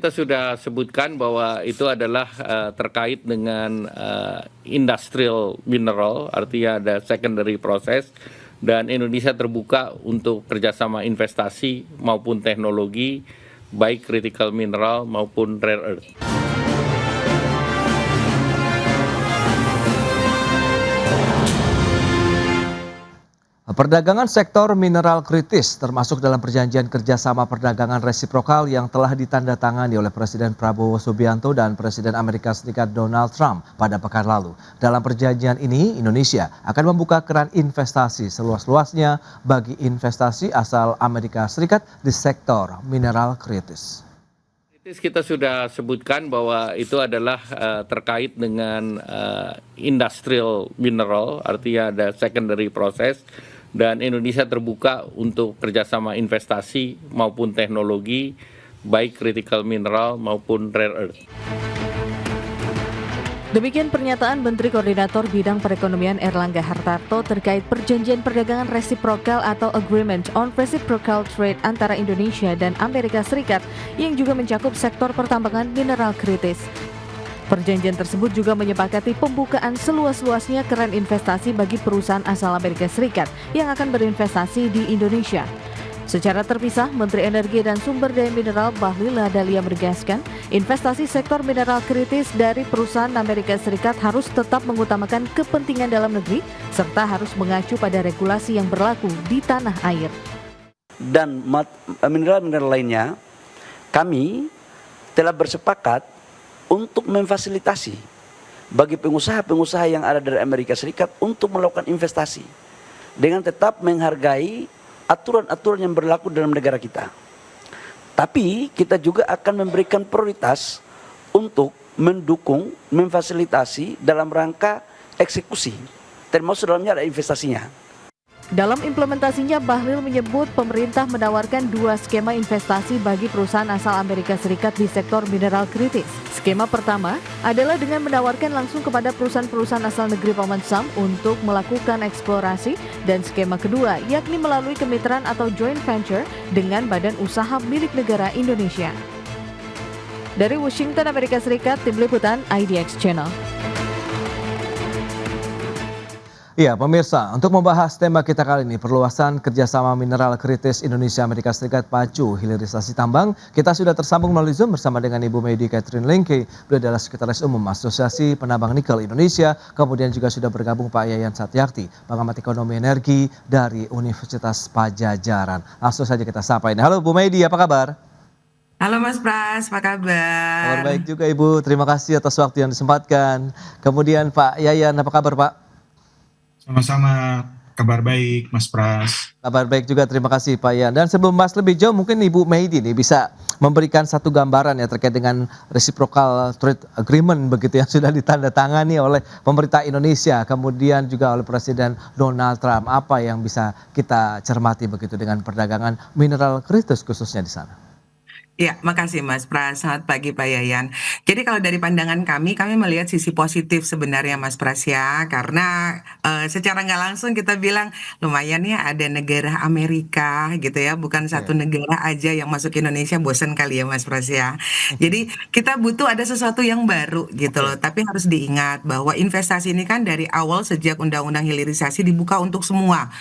kita sudah sebutkan bahwa itu adalah terkait dengan industrial mineral, artinya ada secondary process, dan Indonesia terbuka untuk kerjasama investasi maupun teknologi, baik critical mineral maupun rare earth. Perdagangan sektor mineral kritis termasuk dalam perjanjian kerjasama perdagangan resiprokal yang telah ditandatangani oleh Presiden Prabowo Subianto dan Presiden Amerika Serikat Donald Trump pada pekan lalu. Dalam perjanjian ini, Indonesia akan membuka keran investasi seluas-luasnya bagi investasi asal Amerika Serikat di sektor mineral kritis. Kita sudah sebutkan bahwa itu adalah terkait dengan industrial mineral, artinya ada secondary process, dan Indonesia terbuka untuk kerjasama investasi maupun teknologi, baik critical mineral maupun rare earth. Demikian pernyataan Menteri Koordinator Bidang Perekonomian Erlangga Hartarto terkait perjanjian perdagangan resiprokal atau Agreement on Reciprocal Trade antara Indonesia dan Amerika Serikat yang juga mencakup sektor pertambangan mineral kritis. Perjanjian tersebut juga menyepakati pembukaan seluas-luasnya keran investasi bagi perusahaan asal Amerika Serikat yang akan berinvestasi di Indonesia. Secara terpisah, Menteri Energi dan Sumber Daya Mineral Bahlil Lahadalia menegaskan, investasi sektor mineral kritis dari perusahaan Amerika Serikat harus tetap mengutamakan kepentingan dalam negeri serta harus mengacu pada regulasi yang berlaku di tanah air. Dan mineral-mineral lainnya, kami telah bersepakat untuk memfasilitasi bagi pengusaha-pengusaha yang ada dari Amerika Serikat untuk melakukan investasi dengan tetap menghargai aturan-aturan yang berlaku dalam negara kita. Tapi kita juga akan memberikan prioritas untuk mendukung, memfasilitasi dalam rangka eksekusi, termasuk dalamnya ada investasinya. Dalam implementasinya, Bahlil menyebut pemerintah menawarkan 2 skema investasi bagi perusahaan asal Amerika Serikat di sektor mineral kritis. Skema pertama adalah dengan menawarkan langsung kepada perusahaan-perusahaan asal negeri Paman Sam untuk melakukan eksplorasi, dan skema kedua yakni melalui kemitraan atau joint venture dengan badan usaha milik negara Indonesia. Dari Washington, Amerika Serikat, Tim Liputan IDX Channel. Iya pemirsa, untuk membahas tema kita kali ini, perluasan kerjasama mineral kritis Indonesia-Amerika Serikat pacu hilirisasi tambang, kita sudah tersambung melalui Zoom bersama dengan Ibu Medi Catherine Lengke, beliau adalah Sekretaris Umum Asosiasi Penambang Nikel Indonesia, kemudian juga sudah bergabung Pak Yayan Satyarti, pengamat ekonomi energi dari Universitas Padjadjaran. Langsung saja kita sapa ini. Halo Bu Medi, apa kabar? Halo Mas Pras, apa kabar? Kabar baik juga Ibu, terima kasih atas waktu yang disempatkan. Kemudian Pak Yayan, apa kabar Pak? Sama-sama, kabar baik Mas Pras. Kabar baik juga, terima kasih Pak Yan. Dan sebelum bahas lebih jauh, mungkin Ibu Medi nih bisa memberikan satu gambaran ya terkait dengan Reciprocal Trade Agreement begitu yang sudah ditandatangani oleh pemerintah Indonesia, kemudian juga oleh Presiden Donald Trump. Apa yang bisa kita cermati begitu dengan perdagangan mineral kritis khususnya di sana? Ya, makasih Mas Pras. Selamat pagi Pak Yayan. Jadi kalau dari pandangan kami melihat sisi positif sebenarnya Mas Pras ya. Karena secara nggak langsung kita bilang lumayan ya ada negara Amerika gitu ya. Bukan satu negara aja yang masuk Indonesia, bosan kali ya Mas Pras ya. Jadi kita butuh ada sesuatu yang baru gitu loh. Tapi harus diingat bahwa investasi ini kan dari awal sejak Undang-Undang Hilirisasi dibuka untuk semua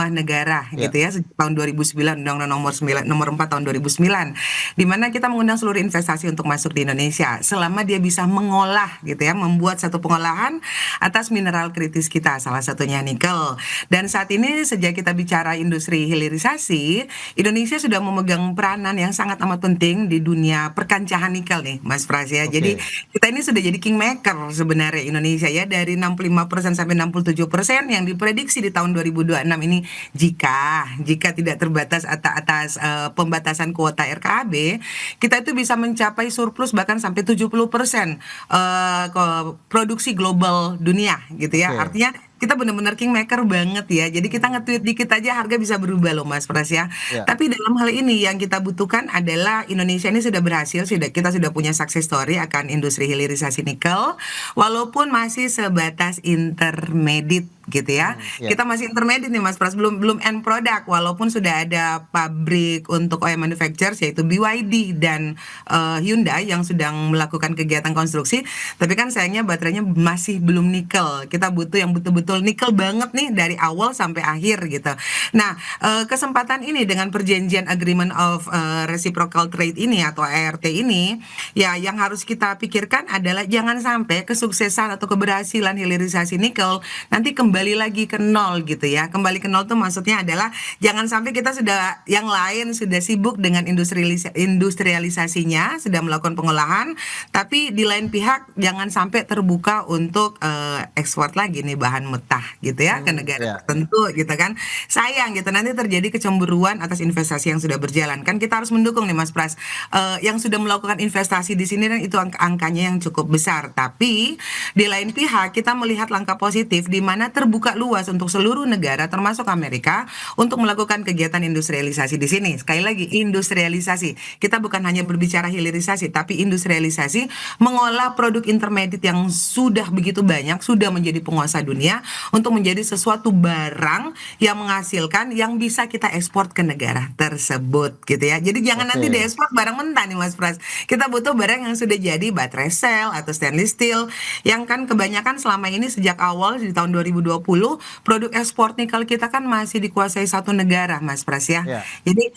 negara gitu ya. Sejak tahun 2009, Undang-Undang nomor 4 tahun 2009. Di mana kita mengundang seluruh investasi untuk masuk di Indonesia selama dia bisa mengolah gitu ya, membuat satu pengolahan atas mineral kritis kita, salah satunya nikel. Dan saat ini sejak kita bicara industri hilirisasi, Indonesia sudah memegang peranan yang sangat amat penting di dunia perkancahan nikel nih Mas Pras ya. Jadi kita ini sudah jadi kingmaker sebenarnya Indonesia ya, dari 65% sampai 67% yang diprediksi di tahun 2026 ini jika tidak terbatas atas pembatasan kuota RKAB, kita itu bisa mencapai surplus bahkan sampai 70% produksi global dunia gitu ya. Artinya kita benar-benar kingmaker banget ya. Jadi kita nge-tweet dikit aja harga bisa berubah loh Mas Pras ya. Tapi dalam hal ini yang kita butuhkan adalah Indonesia ini sudah berhasil, kita sudah punya success story akan industri hilirisasi nikel, walaupun masih sebatas intermediate gitu ya. Ya. Kita masih intermediate nih Mas Pras, belum end product walaupun sudah ada pabrik untuk oil manufacturers yaitu BYD dan Hyundai yang sedang melakukan kegiatan konstruksi, tapi kan sayangnya baterainya masih belum nikel. Kita butuh yang betul-betul nikel banget nih dari awal sampai akhir gitu. Nah, kesempatan ini dengan perjanjian Agreement of Reciprocal Trade ini atau ART ini, ya yang harus kita pikirkan adalah jangan sampai kesuksesan atau keberhasilan hilirisasi nikel nanti kembali lagi ke nol gitu ya. Kembali ke nol tuh maksudnya adalah jangan sampai kita sudah yang lain sudah sibuk dengan industrialisasinya, sudah melakukan pengolahan, tapi di lain pihak jangan sampai terbuka untuk ekspor lagi nih bahan mentah gitu ya ke negara tertentu gitu kan. Sayang gitu nanti terjadi kecemburuan atas investasi yang sudah berjalan. Kan kita harus mendukung nih Mas Pras yang sudah melakukan investasi di sini dan itu angkanya yang cukup besar. Tapi di lain pihak kita melihat langkah positif di mana terbuka luas untuk seluruh negara termasuk Amerika untuk melakukan kegiatan industrialisasi di sini. Sekali lagi industrialisasi. Kita bukan hanya berbicara hilirisasi tapi industrialisasi mengolah produk intermediate yang sudah begitu banyak, sudah menjadi penguasa dunia untuk menjadi sesuatu barang yang menghasilkan yang bisa kita ekspor ke negara tersebut gitu ya. Jadi jangan nanti diekspor barang mentah nih Mas Pras. Kita butuh barang yang sudah jadi baterai sel atau stainless steel yang kan kebanyakan selama ini sejak awal di tahun 2020 produk ekspor nikel kita kan masih dikuasai satu negara Mas Pras ya. Jadi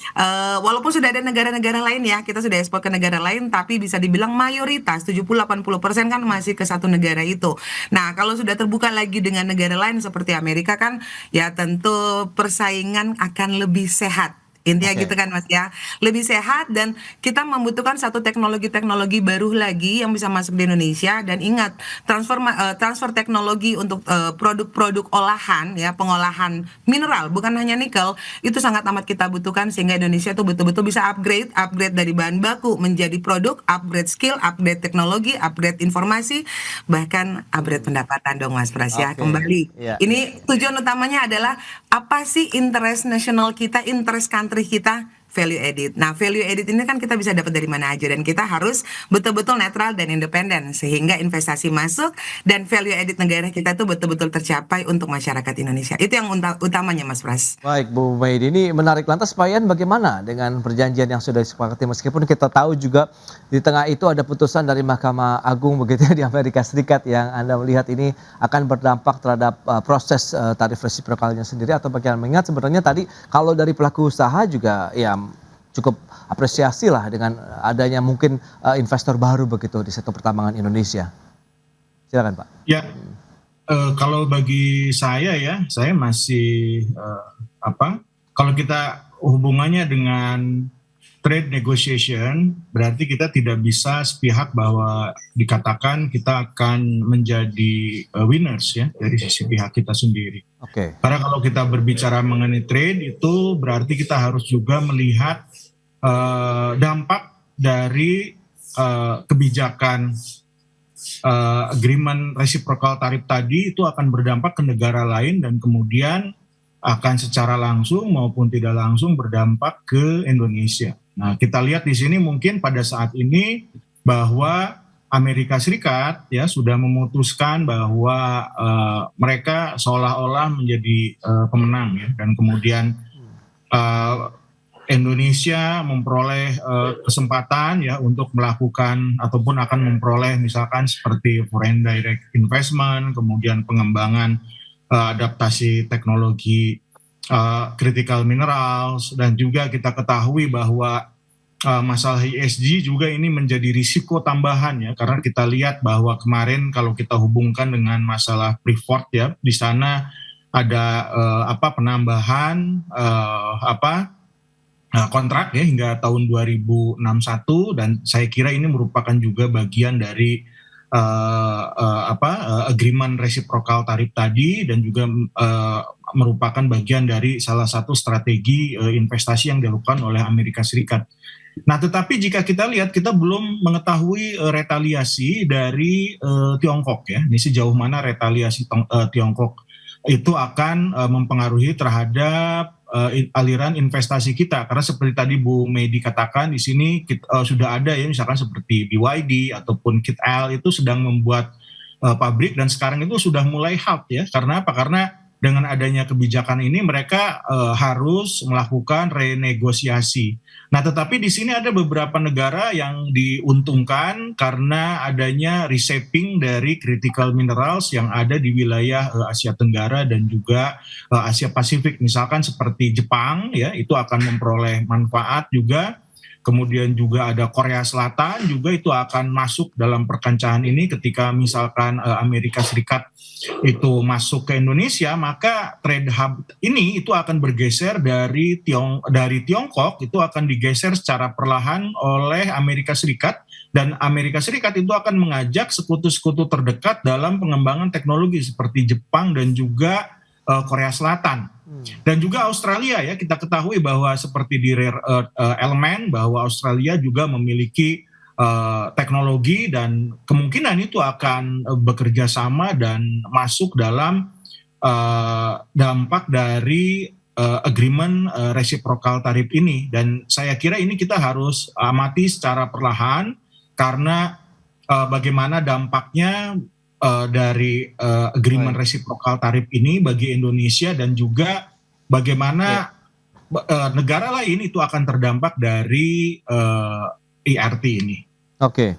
walaupun sudah ada negara-negara lain ya, kita sudah ekspor ke negara lain tapi bisa dibilang mayoritas 70-80% kan masih ke satu negara itu. Nah, kalau sudah terbuka lagi dengan negara lain seperti Amerika kan ya tentu persaingan akan lebih sehat. Intinya gitu kan Mas ya, lebih sehat dan kita membutuhkan satu teknologi-teknologi baru lagi yang bisa masuk di Indonesia. Dan ingat transfer teknologi untuk produk-produk olahan ya, pengolahan mineral bukan hanya nikel itu sangat amat kita butuhkan sehingga Indonesia tuh betul-betul bisa upgrade dari bahan baku menjadi produk, upgrade skill, upgrade teknologi, upgrade informasi, bahkan upgrade pendapatan dong Mas Pras ya. Kembali ini tujuan utamanya adalah apa sih interest nasional kita, interest country kita, value added. Nah, value added ini kan kita bisa dapat dari mana aja dan kita harus betul-betul netral dan independen sehingga investasi masuk dan value added negara kita itu betul-betul tercapai untuk masyarakat Indonesia. Itu yang utamanya Mas Pras. Baik Bu Maidi, ini menarik. Lantas Pak Yan bagaimana dengan perjanjian yang sudah disepakati meskipun kita tahu juga di tengah itu ada putusan dari Mahkamah Agung begitu ya di Amerika Serikat yang Anda melihat ini akan berdampak terhadap proses tarif resiprokalnya sendiri atau bagaimana? Mengingat sebenarnya tadi kalau dari pelaku usaha juga ya cukup apresiasi lah dengan adanya mungkin investor baru begitu di sektor pertambangan Indonesia. Silakan Pak. Ya, kalau bagi saya ya, saya masih kalau kita hubungannya dengan trade negotiation, berarti kita tidak bisa sepihak bahwa dikatakan kita akan menjadi winners ya dari sisi pihak kita sendiri. Karena kalau kita berbicara mengenai trade itu berarti kita harus juga melihat dampak dari kebijakan agreement reciprocal tarif tadi itu akan berdampak ke negara lain dan kemudian akan secara langsung maupun tidak langsung berdampak ke Indonesia. Nah, kita lihat di sini mungkin pada saat ini bahwa Amerika Serikat ya sudah memutuskan bahwa mereka seolah-olah menjadi pemenang ya dan kemudian Indonesia memperoleh kesempatan ya untuk melakukan ataupun akan memperoleh misalkan seperti foreign direct investment, kemudian pengembangan adaptasi teknologi critical minerals dan juga kita ketahui bahwa masalah ESG juga ini menjadi risiko tambahan ya karena kita lihat bahwa kemarin kalau kita hubungkan dengan masalah Freeport ya di sana ada penambahan kontrak ya hingga tahun 2061 dan saya kira ini merupakan juga bagian dari agreement reciprocal tarif tadi dan juga merupakan bagian dari salah satu strategi investasi yang dilakukan oleh Amerika Serikat. Nah, tetapi jika kita lihat kita belum mengetahui retaliasi dari Tiongkok ya. Ini sejauh mana retaliasi Tiongkok itu akan mempengaruhi terhadap aliran investasi kita karena seperti tadi Bu Maidi katakan di sini sudah ada ya misalkan seperti BYD ataupun KITL itu sedang membuat pabrik, dan sekarang itu sudah mulai halt ya. Karena apa? Karena dengan adanya kebijakan ini mereka harus melakukan renegosiasi. Nah, tetapi di sini ada beberapa negara yang diuntungkan karena adanya reshaping dari critical minerals yang ada di wilayah Asia Tenggara dan juga Asia Pasifik. Misalkan seperti Jepang ya, itu akan memperoleh manfaat juga. Kemudian juga ada Korea Selatan juga itu akan masuk dalam perkancahan ini ketika misalkan Amerika Serikat itu masuk ke Indonesia, maka trade hub ini itu akan bergeser dari Tiongkok, itu akan digeser secara perlahan oleh Amerika Serikat, dan Amerika Serikat itu akan mengajak sekutu-sekutu terdekat dalam pengembangan teknologi seperti Jepang dan juga Korea Selatan. Dan juga Australia ya, kita ketahui bahwa seperti di rare earth element bahwa Australia juga memiliki teknologi dan kemungkinan itu akan bekerja sama dan masuk dalam dampak dari agreement reciprocal tarif ini. Dan saya kira ini kita harus amati secara perlahan karena bagaimana dampaknya dari agreement reciprocal tarif ini bagi Indonesia, dan juga bagaimana negara lain itu akan terdampak dari IRT ini. Oke,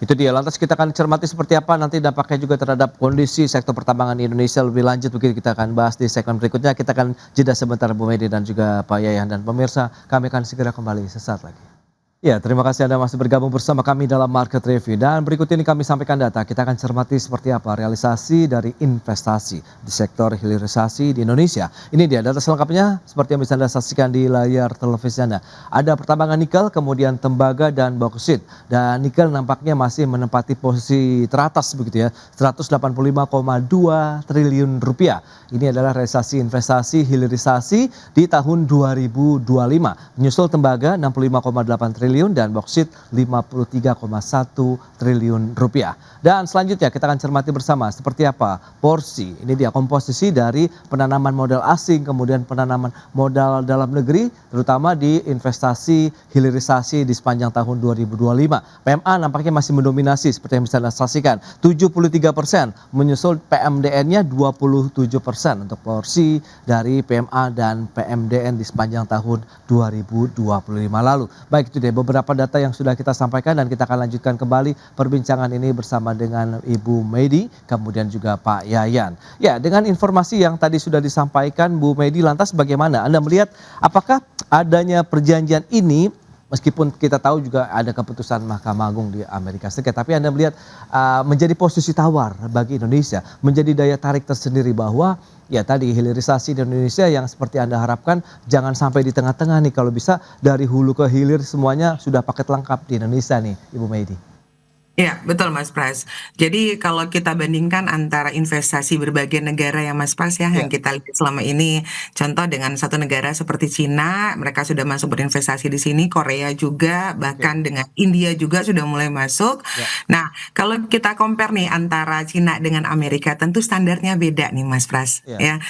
itu dia. Lantas kita akan cermati seperti apa nanti dampaknya juga terhadap kondisi sektor pertambangan di Indonesia lebih lanjut. Begitu kita akan bahas di segmen berikutnya. Kita akan jeda sebentar Bu Medi dan juga Pak Yayan, dan pemirsa kami akan segera kembali sesaat lagi. Ya, terima kasih Anda masih bergabung bersama kami dalam Market Review. Dan berikut ini kami sampaikan data. Kita akan cermati seperti apa realisasi dari investasi di sektor hilirisasi di Indonesia. Ini dia data selengkapnya seperti yang bisa Anda saksikan di layar televisi Anda. Ada pertambangan nikel, kemudian tembaga dan boksit. Dan nikel nampaknya masih menempati posisi teratas begitu ya, 185,2 triliun rupiah. Ini adalah realisasi investasi hilirisasi di tahun 2025. Menyusul tembaga 65,8 triliun dan boksit 53,1 triliun rupiah. Dan selanjutnya kita akan cermati bersama seperti apa porsi, ini dia komposisi dari penanaman modal asing, kemudian penanaman modal dalam negeri, terutama di investasi hilirisasi di sepanjang tahun 2025. PMA nampaknya masih mendominasi seperti yang bisa Anda saksikan, 73%, menyusul PMDN-nya 27% untuk porsi dari PMA dan PMDN di sepanjang tahun 2025 lalu. Baik, itu dia beberapa data yang sudah kita sampaikan, dan kita akan lanjutkan kembali perbincangan ini bersama dengan Ibu Medi, kemudian juga Pak Yayan. Ya, dengan informasi yang tadi sudah disampaikan Bu Medi, lantas bagaimana Anda melihat apakah adanya perjanjian ini, meskipun kita tahu juga ada keputusan Mahkamah Agung di Amerika Serikat, tapi Anda melihat menjadi posisi tawar bagi Indonesia, menjadi daya tarik tersendiri bahwa ya tadi hilirisasi di Indonesia yang seperti Anda harapkan jangan sampai di tengah-tengah nih, kalau bisa dari hulu ke hilir semuanya sudah paket lengkap di Indonesia nih, Ibu Medi. Ya, betul Mas Pras. Jadi kalau kita bandingkan antara investasi berbagai negara ya Mas Pras ya, yang kita lihat selama ini, contoh dengan satu negara seperti Cina, mereka sudah masuk berinvestasi di sini, Korea juga, bahkan dengan India juga sudah mulai masuk. Nah, kalau kita compare nih antara Cina dengan Amerika, tentu standarnya beda nih Mas Pras. Ya.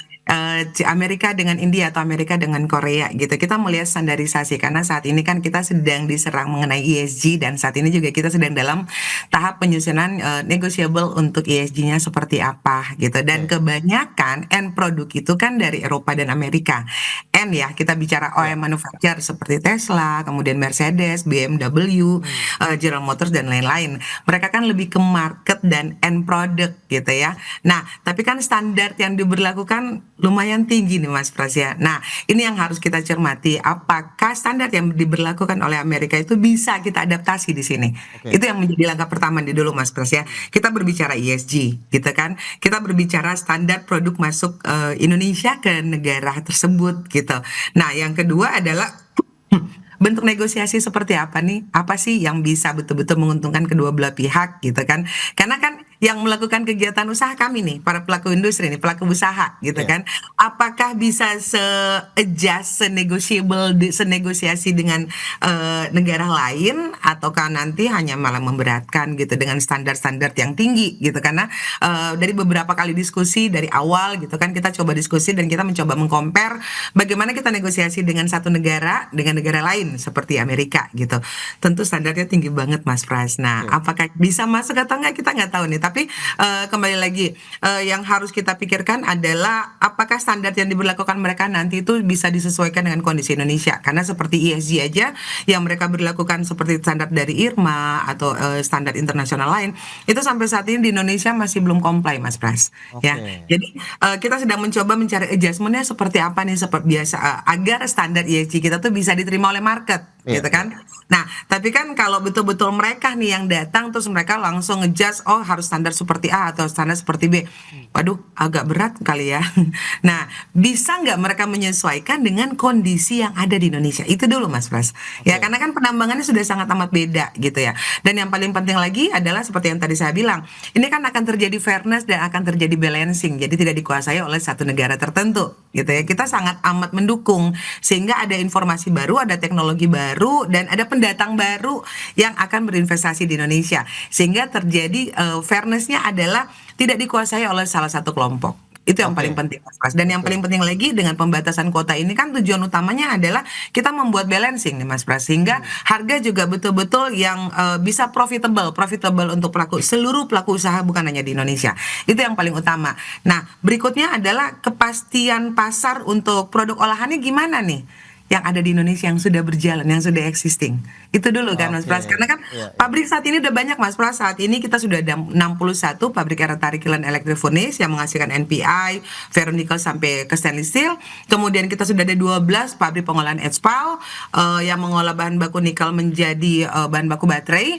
Amerika dengan India atau Amerika dengan Korea gitu. Kita melihat standarisasi karena saat ini kan kita sedang diserang mengenai ESG, dan saat ini juga kita sedang dalam tahap penyusunan negotiable untuk ESG-nya seperti apa gitu. Dan kebanyakan end produk itu kan dari Eropa dan Amerika. N ya, kita bicara OEM manufacturer seperti Tesla, kemudian Mercedes, BMW, General Motors dan lain-lain. Mereka kan lebih ke market dan end product gitu ya. Nah, tapi kan standar yang diberlakukan lumayan tinggi nih Mas Pras ya. Nah, ini yang harus kita cermati, apakah standar yang diberlakukan oleh Amerika itu bisa kita adaptasi di sini. Itu yang menjadi langkah pertama di dulu Mas Pras ya. Kita berbicara ESG gitu kan. Kita berbicara standar produk masuk Indonesia ke negara tersebut gitu. Nah, yang kedua adalah bentuk negosiasi seperti apa nih? Apa sih yang bisa betul-betul menguntungkan kedua belah pihak gitu kan? Karena kan yang melakukan kegiatan usaha kami nih, para pelaku industri nih, pelaku usaha gitu kan. Apakah bisa se-adjust, senegosiasi dengan negara lain, ataukah nanti hanya malah memberatkan gitu dengan standar-standar yang tinggi gitu. Karena dari beberapa kali diskusi dari awal gitu kan, kita coba diskusi dan kita mencoba mengcompare bagaimana kita negosiasi dengan satu negara dengan negara lain lain seperti Amerika gitu. Tentu standarnya tinggi banget Mas Pras. Nah, Oke. apakah bisa masuk atau enggak kita nggak tahu nih. Tapi kembali lagi yang harus kita pikirkan adalah apakah standar yang diberlakukan mereka nanti itu bisa disesuaikan dengan kondisi Indonesia. Karena seperti ESG aja yang mereka berlakukan seperti standar dari IRMA atau standar internasional lain itu sampai saat ini di Indonesia masih belum comply Mas Pras. Ya, Oke. jadi kita sedang mencoba mencari adjustmentnya seperti apa nih seperti biasa agar standar ESG kita tuh bisa diterima oleh market, Iya, gitu kan? Nah, tapi kan kalau betul-betul mereka nih yang datang terus mereka langsung ngejudge oh harus standar seperti A atau standar seperti B, waduh agak berat kali ya. Nah, bisa nggak mereka menyesuaikan dengan kondisi yang ada di Indonesia? Itu dulu Mas Pras. Ya, Oke. karena kan penambangannya sudah sangat amat beda gitu ya. Dan yang paling penting lagi adalah seperti yang tadi saya bilang, ini kan akan terjadi fairness dan akan terjadi balancing. Jadi tidak dikuasai oleh satu negara tertentu gitu ya. Kita sangat amat mendukung sehingga ada informasi baru, ada teknologi baru dan ada pendatang baru yang akan berinvestasi di Indonesia. Sehingga terjadi fairness-nya adalah tidak dikuasai oleh salah satu kelompok. Itu yang paling Oke. penting, Mas Pras. Dan yang Betul. paling penting lagi dengan pembatasan kuota ini kan tujuan utamanya adalah kita membuat balancing nih Mas Pras. Sehingga harga juga betul-betul yang bisa profitable untuk seluruh pelaku usaha bukan hanya di Indonesia. Itu yang paling utama. Nah, berikutnya adalah kepastian pasar untuk produk olahannya gimana nih? Yang ada di Indonesia yang sudah berjalan, yang sudah existing. Itu dulu kan Mas Oke. Pras. Karena kan Iya, iya. pabrik saat ini udah banyak Mas Pras. Saat ini kita sudah ada 61 pabrik erat tarik kilang electric furnace yang menghasilkan NPI, ferronickel sampai ke stainless steel. Kemudian kita sudah ada 12 pabrik pengolahan HPAL yang mengolah bahan baku nikel menjadi bahan baku baterai,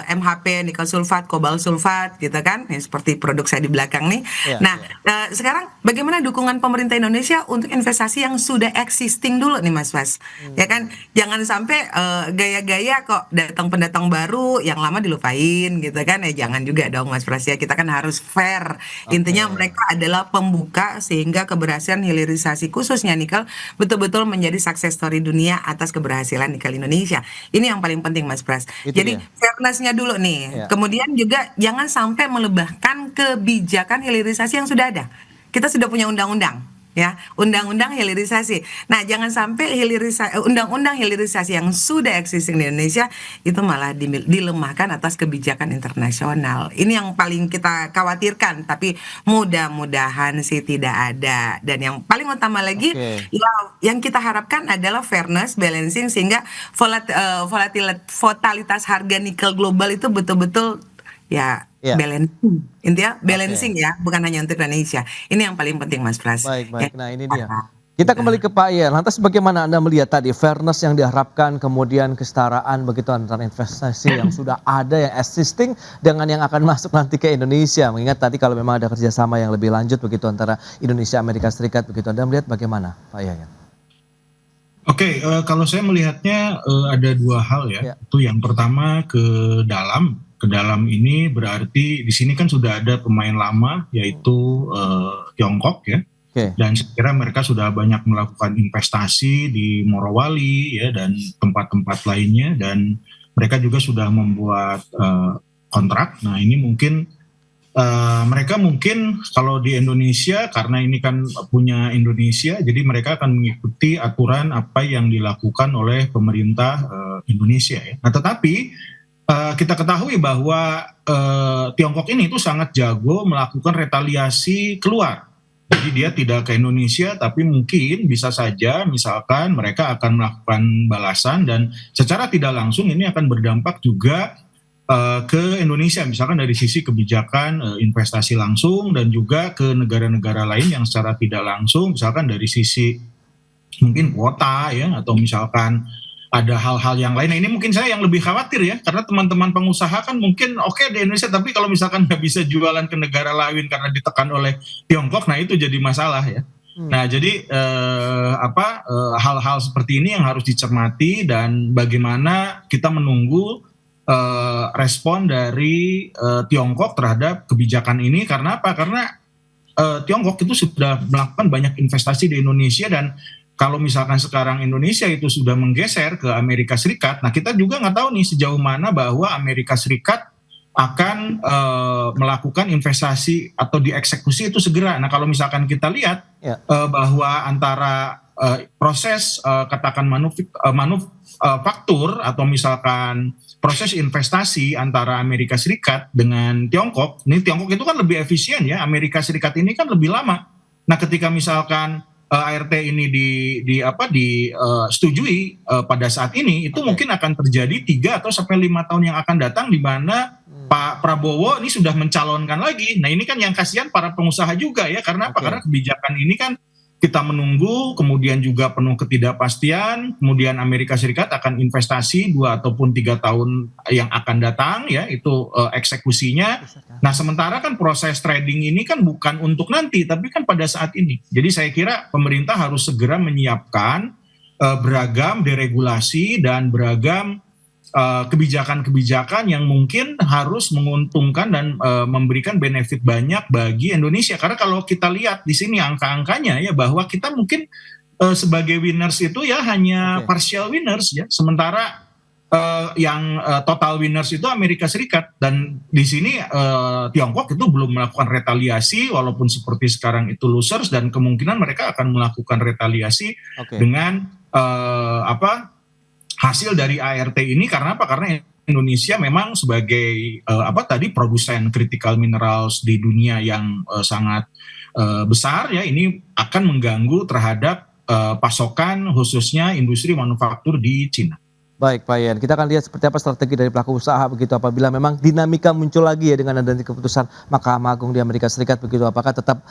MHP, nikel sulfat, kobalt sulfat gitu kan. Ini seperti produk saya di belakang nih. Iya, Nah, iya. sekarang bagaimana dukungan pemerintah Indonesia untuk investasi yang sudah existing dulu nih Mas Pras? Ya kan, jangan sampai gaya-gaya kok datang pendatang baru yang lama dilupain gitu kan. Ya jangan juga dong Mas Pras ya. Kita kan harus fair. Intinya Oke. mereka adalah pembuka sehingga keberhasilan hilirisasi khususnya nikel betul-betul menjadi success story dunia atas keberhasilan nikel Indonesia. Ini yang paling penting Mas Pras. Itu Jadi dia. fairness-nya dulu nih. Iya. Kemudian juga jangan sampai melebahkan kebijakan hilirisasi yang sudah ada. Kita sudah punya undang-undang ya, undang-undang hilirisasi. Nah, jangan sampai undang-undang hilirisasi yang sudah existing di Indonesia itu malah dilemahkan atas kebijakan internasional. Ini yang paling kita khawatirkan, tapi mudah-mudahan sih tidak ada. Dan yang paling utama lagi Oke. ya, yang kita harapkan adalah fairness, balancing sehingga volatilitas harga nikel global itu betul-betul ya Iya. balancing. Intinya Oke. balancing ya, bukan hanya untuk Indonesia. Ini yang paling penting Mas Pras. Baik, Ya. baik. Nah, ini dia. Kita kembali ke Pak Ian. Lantas bagaimana Anda melihat tadi fairness yang diharapkan, kemudian kesetaraan begitu antara investasi yang sudah ada, yang existing, dengan yang akan masuk nanti ke Indonesia. Mengingat tadi kalau memang ada kerjasama yang lebih lanjut begitu antara Indonesia, Amerika Serikat begitu. Anda melihat bagaimana Pak Ian? Oke, kalau saya melihatnya ada dua hal ya. Ya. Itu yang pertama ke dalam ini berarti di sini kan sudah ada pemain lama yaitu Tiongkok ya. Oke. Dan saya kira mereka sudah banyak melakukan investasi di Morowali ya dan tempat-tempat lainnya dan mereka juga sudah membuat kontrak. Nah, ini mungkin mereka mungkin kalau di Indonesia karena ini kan punya Indonesia, jadi mereka akan mengikuti aturan apa yang dilakukan oleh pemerintah Indonesia ya. Nah, tetapi kita ketahui bahwa Tiongkok ini itu sangat jago melakukan retaliasi keluar. Jadi dia tidak ke Indonesia, tapi mungkin bisa saja misalkan mereka akan melakukan balasan dan secara tidak langsung ini akan berdampak juga ke Indonesia, misalkan dari sisi kebijakan investasi langsung dan juga ke negara-negara lain yang secara tidak langsung, misalkan dari sisi mungkin kuota ya, atau misalkan ada hal-hal yang lain. Nah, ini mungkin saya yang lebih khawatir ya, karena teman-teman pengusaha kan mungkin oke di Indonesia, tapi kalau misalkan nggak bisa jualan ke negara lain karena ditekan oleh Tiongkok, nah itu jadi masalah ya. Nah, jadi hal-hal seperti ini yang harus dicermati dan bagaimana kita menunggu respon dari Tiongkok terhadap kebijakan ini. Karena apa? Karena Tiongkok itu sudah melakukan banyak investasi di Indonesia dan kalau misalkan sekarang Indonesia itu sudah menggeser ke Amerika Serikat, nah kita juga nggak tahu nih sejauh mana bahwa Amerika Serikat akan melakukan investasi atau dieksekusi itu segera. Nah, kalau misalkan kita lihat faktur atau misalkan proses investasi antara Amerika Serikat dengan Tiongkok, ini Tiongkok itu kan lebih efisien ya, Amerika Serikat ini kan lebih lama. Nah, ketika misalkan ART ini disetujui pada saat ini, itu mungkin akan terjadi 3 atau sampai 5 tahun yang akan datang, di mana Pak Prabowo ini sudah mencalonkan lagi. Nah, ini kan yang kasihan para pengusaha juga ya, karena apa? Karena kebijakan ini kan kita menunggu, kemudian juga penuh ketidakpastian, kemudian Amerika Serikat akan investasi 2 ataupun 3 tahun yang akan datang ya, itu eksekusinya. Nah, sementara kan proses trading ini kan bukan untuk nanti, tapi kan pada saat ini. Jadi saya kira pemerintah harus segera menyiapkan beragam deregulasi dan beragam kebijakan-kebijakan yang mungkin harus menguntungkan dan memberikan benefit banyak bagi Indonesia. Karena kalau kita lihat di sini angka-angkanya ya, bahwa kita mungkin sebagai winners itu ya hanya partial winners ya, sementara yang total winners itu Amerika Serikat, dan di sini Tiongkok itu belum melakukan retaliasi, walaupun seperti sekarang itu losers, dan kemungkinan mereka akan melakukan retaliasi dengan hasil dari ART ini. Karena apa? Karena Indonesia memang sebagai produsen critical minerals di dunia yang sangat besar ya, ini akan mengganggu terhadap pasokan khususnya industri manufaktur di Cina. Baik Pak Yayan, kita akan lihat seperti apa strategi dari pelaku usaha begitu apabila memang dinamika muncul lagi ya dengan adanya keputusan Mahkamah Agung di Amerika Serikat begitu. Apakah tetap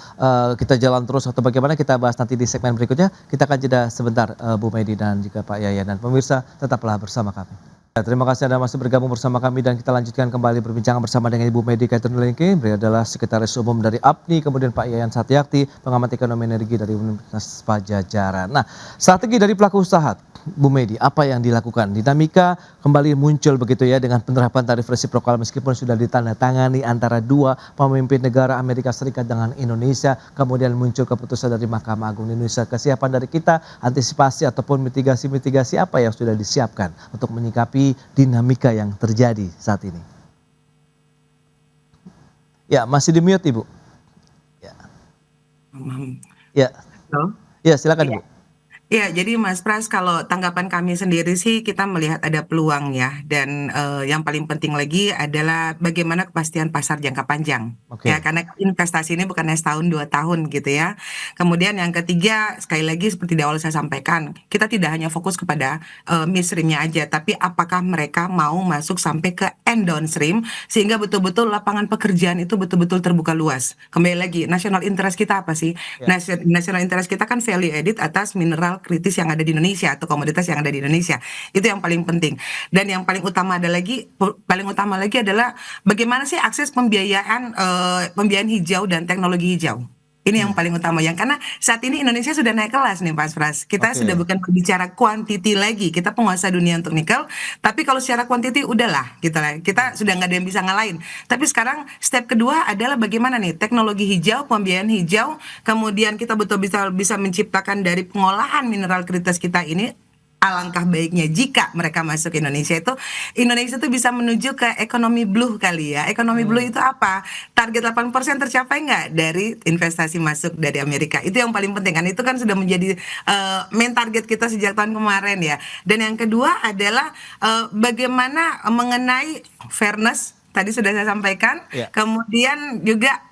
kita jalan terus atau bagaimana, kita bahas nanti di segmen berikutnya. Kita akan jeda sebentar Bu Medi dan juga Pak Yayan, dan pemirsa tetaplah bersama kami. Terima kasih Anda masih bergabung bersama kami, dan kita lanjutkan kembali perbincangan bersama dengan Ibu Medi Catherine Lengke. Beliau adalah Sekretaris Umum dari APNI, kemudian Pak Yayan Satyakti, pengamat ekonomi energi dari Universitas Padjadjaran. Nah, strategi dari pelaku usaha, Bu Medi, apa yang dilakukan? Dinamika kembali muncul begitu ya dengan penerapan tarif resiprokal meskipun sudah ditandatangani antara dua pemimpin negara Amerika Serikat dengan Indonesia, kemudian muncul keputusan dari Mahkamah Agung Indonesia. Kesiapan dari kita, antisipasi ataupun mitigasi apa yang sudah disiapkan untuk menyikapi dinamika yang terjadi saat ini? Ya, masih di mute Ibu. Ya. Ya. Halo? Ya, silakan Ibu. Ya, jadi Mas Pras, kalau tanggapan kami sendiri sih kita melihat ada peluang ya, dan yang paling penting lagi adalah bagaimana kepastian pasar jangka panjang. Ya, karena investasi ini bukan setahun 2 tahun gitu ya. Kemudian yang ketiga, sekali lagi seperti di awal saya sampaikan, kita tidak hanya fokus kepada midstreamnya aja, tapi apakah mereka mau masuk sampai ke end downstream sehingga betul-betul lapangan pekerjaan itu betul-betul terbuka luas. Kembali lagi, national interest kita apa sih? National interest kita kan value added atas mineral kritis yang ada di Indonesia atau komoditas yang ada di Indonesia. Itu yang paling penting. Dan yang paling utama lagi adalah bagaimana sih akses pembiayaan hijau dan teknologi hijau. Ini yang paling utama, yang karena saat ini Indonesia sudah naik kelas nih Pak Pras. Kita sudah bukan berbicara quantity lagi. Kita penguasa dunia untuk nikel, tapi kalau secara quantity udahlah gitu lah. Kita sudah nggak ada yang bisa ngalahin. Tapi sekarang step kedua adalah bagaimana nih teknologi hijau, pembiayaan hijau, kemudian kita betul bisa menciptakan dari pengolahan mineral kritis kita ini. Alangkah baiknya jika mereka masuk ke Indonesia tuh bisa menuju ke ekonomi blue kali ya. Ekonomi blue itu apa? Target 8% tercapai nggak dari investasi masuk dari Amerika? Itu yang paling penting kan. Itu kan sudah menjadi main target kita sejak tahun kemarin ya. Dan yang kedua adalah bagaimana mengenai fairness, tadi sudah saya sampaikan. Kemudian juga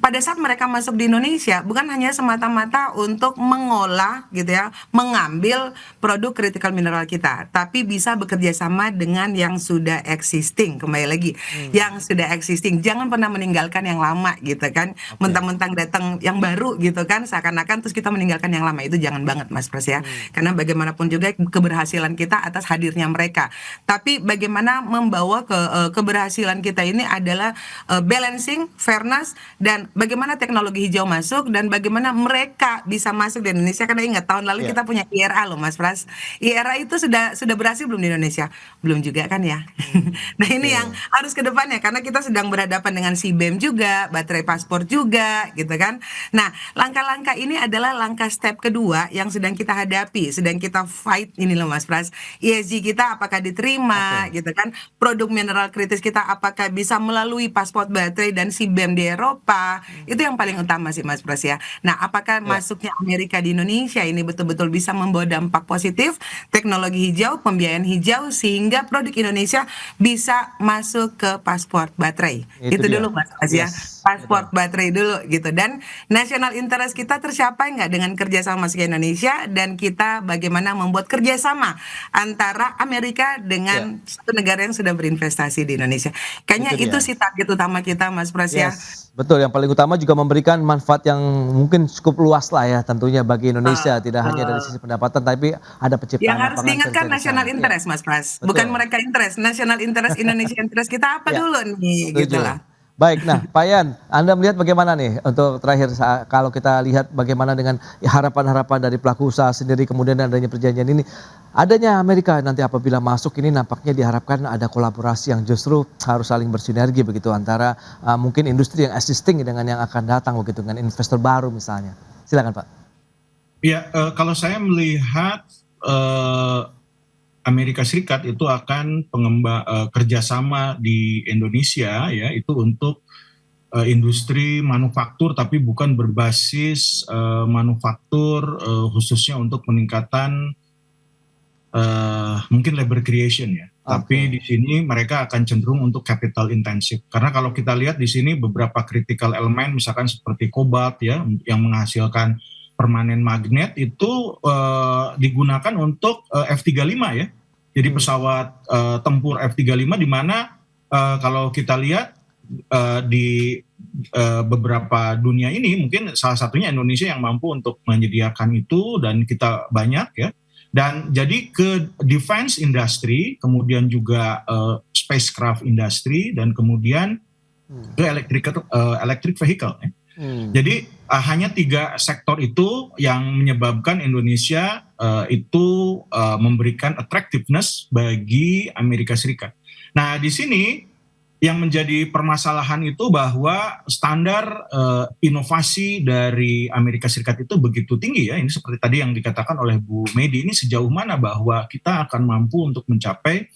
pada saat mereka masuk di Indonesia bukan hanya semata-mata untuk mengolah gitu ya, mengambil produk critical mineral kita, tapi bisa bekerja sama dengan yang sudah existing. Kembali lagi, yang sudah existing, jangan pernah meninggalkan yang lama gitu kan. Mentang-mentang datang yang baru gitu kan, seakan-akan terus kita meninggalkan yang lama, itu jangan banget Mas Pras ya. Karena bagaimanapun juga keberhasilan kita atas hadirnya mereka, tapi bagaimana membawa keberhasilan kita ini adalah balancing, fairness, dan bagaimana teknologi hijau masuk dan bagaimana mereka bisa masuk di Indonesia. Karena ingat tahun lalu kita punya IRA loh Mas Pras. IRA itu sudah berhasil belum di Indonesia? Belum juga kan ya. Nah ini yang harus ke depannya, karena kita sedang berhadapan dengan CBAM juga, baterai paspor juga gitu kan. Nah langkah-langkah ini adalah langkah step kedua yang sedang kita hadapi, sedang kita fight ini loh Mas Pras. ESG kita apakah diterima gitu kan. Produk mineral kritis kita apakah bisa melalui paspor baterai dan CBAM di Eropa apa. Itu yang paling utama sih Mas Pras ya. Nah, apakah masuknya Amerika di Indonesia ini betul-betul bisa membawa dampak positif, teknologi hijau, pembiayaan hijau, sehingga produk Indonesia bisa masuk ke paspor baterai. Itu dia. dulu Mas Pras ya. Yes, Paspor baterai dulu gitu. Dan national interest kita tercapai nggak dengan kerjasama masuk ke Indonesia, dan kita bagaimana membuat kerjasama antara Amerika dengan satu negara yang sudah berinvestasi di Indonesia. Kayaknya Itu itu dia. sih target utama kita Mas Pras ya. Yes, betul. Yang paling utama juga memberikan manfaat yang mungkin cukup luas lah ya tentunya bagi Indonesia. Tidak hanya dari sisi pendapatan, tapi ada penciptaan Yang harus lapangan diingatkan kerja di national sana. interest Mas Pras, Betul. bukan mereka interest, national interest, Indonesia interest kita apa Ya, dulu nih setuju. gitu lah. Baik, nah Pak Yan, Anda melihat bagaimana nih untuk terakhir kalau kita lihat bagaimana dengan harapan-harapan dari pelaku usaha sendiri, kemudian adanya perjanjian ini, adanya Amerika nanti apabila masuk ini nampaknya diharapkan ada kolaborasi yang justru harus saling bersinergi begitu antara mungkin industri yang existing dengan yang akan datang begitu dengan investor baru misalnya. Silakan Pak. Ya, kalau saya melihat Amerika Serikat itu akan kerjasama di Indonesia ya itu untuk industri manufaktur, tapi bukan berbasis manufaktur khususnya untuk peningkatan mungkin labor creation ya. Tapi di sini mereka akan cenderung untuk capital intensive. Karena kalau kita lihat di sini beberapa critical element misalkan seperti kobalt ya yang menghasilkan permanen magnet itu digunakan untuk F-35 ya. Jadi pesawat tempur F-35 di mana kalau kita lihat di beberapa dunia ini mungkin salah satunya Indonesia yang mampu untuk menyediakan itu dan kita banyak ya. Dan jadi ke defense industry, kemudian juga spacecraft industry, dan kemudian ke electric vehicle ya. Jadi hanya 3 sektor itu yang menyebabkan Indonesia itu memberikan attractiveness bagi Amerika Serikat. Nah di sini yang menjadi permasalahan itu bahwa standar inovasi dari Amerika Serikat itu begitu tinggi ya. Ini seperti tadi yang dikatakan oleh Bu Medi, ini sejauh mana bahwa kita akan mampu untuk mencapai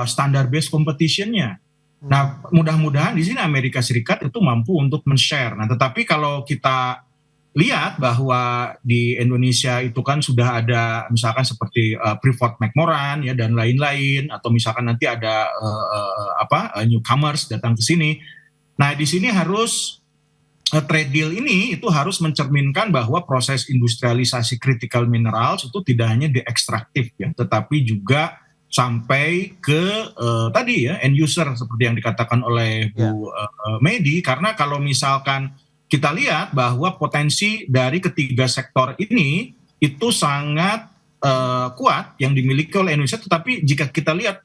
standar based competition-nya. Nah, mudah-mudahan di sini Amerika Serikat itu mampu untuk men-share. Nah, tetapi kalau kita lihat bahwa di Indonesia itu kan sudah ada misalkan seperti Freeport McMoran ya dan lain-lain, atau misalkan nanti ada newcomers datang ke sini. Nah, di sini harus trade deal ini itu harus mencerminkan bahwa proses industrialisasi critical minerals itu tidak hanya diekstraktif ya, tetapi juga sampai ke tadi ya end user seperti yang dikatakan oleh Bu Medi. Karena kalau misalkan kita lihat bahwa potensi dari ketiga sektor ini itu sangat kuat yang dimiliki oleh Indonesia, tetapi jika kita lihat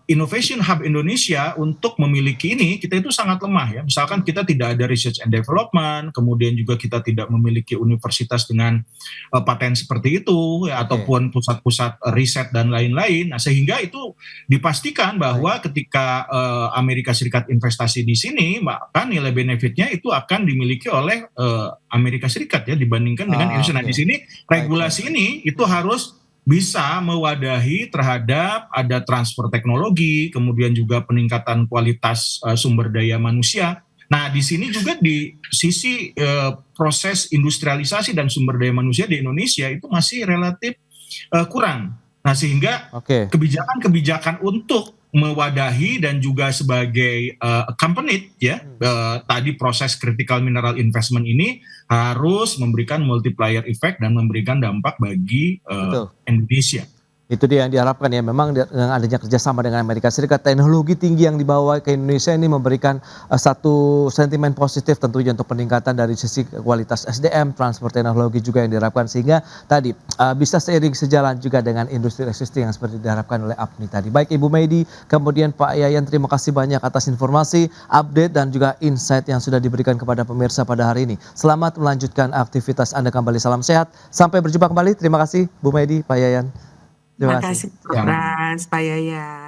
Innovation Hub Indonesia untuk memiliki ini, kita itu sangat lemah ya. Misalkan kita tidak ada research and development, kemudian juga kita tidak memiliki universitas dengan paten seperti itu, ya, ataupun pusat-pusat riset dan lain-lain. Nah, sehingga itu dipastikan bahwa ketika Amerika Serikat investasi di sini, maka nilai benefitnya itu akan dimiliki oleh Amerika Serikat ya dibandingkan dengan Indonesia. Nah, di sini regulasi ini itu harus bisa mewadahi terhadap ada transfer teknologi, kemudian juga peningkatan kualitas sumber daya manusia. Nah, di sini juga di sisi proses industrialisasi dan sumber daya manusia di Indonesia itu masih relatif kurang. Nah, sehingga kebijakan-kebijakan untuk mewadahi dan juga sebagai accompanied ya tadi proses critical mineral investment ini harus memberikan multiplier effect dan memberikan dampak bagi Indonesia. Itu dia yang diharapkan ya, memang dengan adanya kerjasama dengan Amerika Serikat, teknologi tinggi yang dibawa ke Indonesia ini memberikan satu sentimen positif tentunya untuk peningkatan dari sisi kualitas SDM, transfer teknologi juga yang diharapkan, sehingga tadi bisa seiring sejalan juga dengan industri existing yang seperti diharapkan oleh APNI tadi. Baik Ibu Medi, kemudian Pak Yayan, terima kasih banyak atas informasi, update dan juga insight yang sudah diberikan kepada pemirsa pada hari ini. Selamat melanjutkan aktivitas Anda kembali, salam sehat, sampai berjumpa kembali. Terima kasih Bu Medi, Pak Yayan. Terima kasih Pak Pras, Pak Yayan.